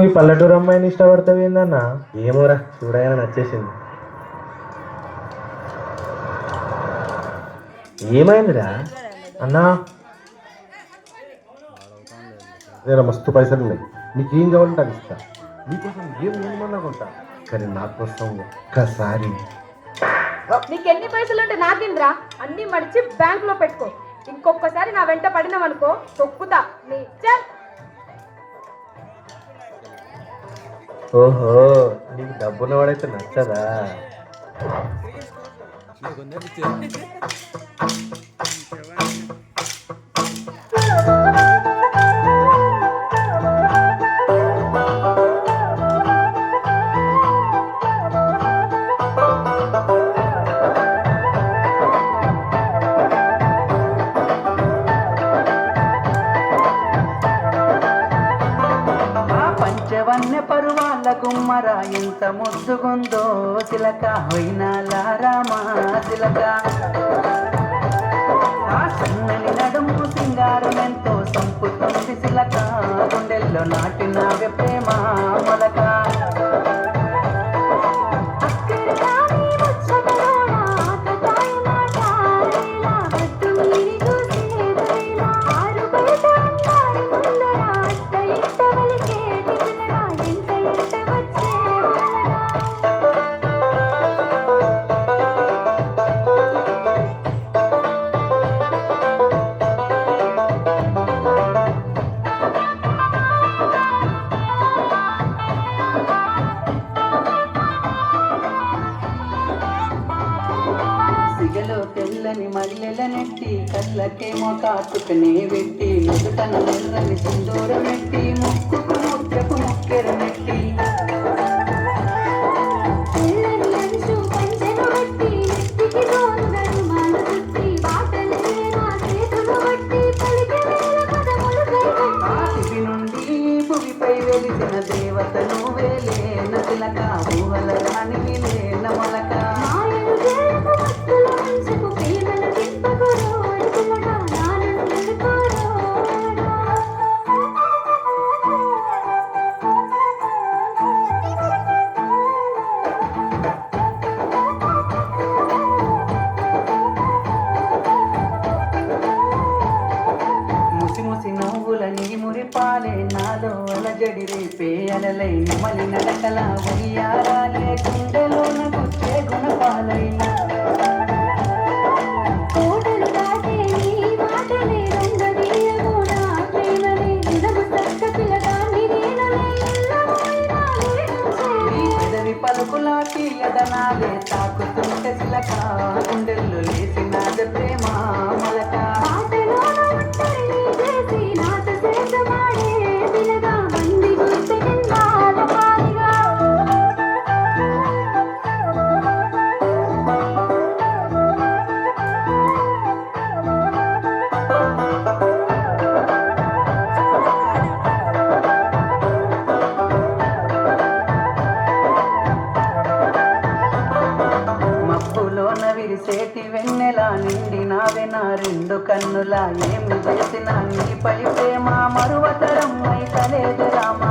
ఈ పల్లెటూరు అమ్మాయిని ఇష్టపడతావు ఏందన్న? ఏమోరా చూడగానే నచ్చేసింది. ఏమైందిరా అన్నా నేను మస్తు పైసలు ఉన్నాయి, నీకేం కావాలంటే అది ఇస్తా. నీకోసం ఏం నియమన్నా కొంటా, కానీ నా కోసం ఒక్కసారి. నీకెన్ని పైసలు ఉంటే నాకింద్రా, అన్ని మడిచి బ్యాంక్ లో పెట్టుకో. ఇంకొకసారి నా వెంట పడినావనుకో తొక్కుతా నీ. ఓహో, నీకు డబ్బున్నవాడైతే నచ్చదా? పంచవన్య పరువాల గుమ్మరా ఎంత ముద్దుగుందో సిలక హొయినాలా రామా సిలక. ఆ సన్నని నడుము సింగారం ఎంతో సంపుతుంది సిలక, గుండెల్లో నాటినావే ప్రేమ మొలక. సిగలో తెల్లని మల్లెల నెట్టి కళ్ళకేమో కాటుకనే పెట్టి నుదుటన నెల్లని సింధూరం నెట్టి ముక్కుకు ముక్కకు ముక్కెర నెట్టి ఆటివి నుండి భూమిపై వెలిసిన దేవత నువ్వేలే నదిలక ఊహల రాణివి లేన మొలక. ముసి ముసి నవ్వులని మురిపాలే నాలో అలజడి రేపే అలలై మలి నడకల ఉయ్యారాలే గుండెలోన గుచ్చే గుణపాలైన. పలుకులా తీయదనాలే తాకుతుంటే సిలక, గుండెల్లో లేసినాద ప్రేమ మొలక. మబ్బులోన విరిసేటి వెన్నెల నిండి నావే నా రెండు కన్నులా, ఏమి చేసినా నీపై ప్రేమ మరువతరం అయితలేదు రామ.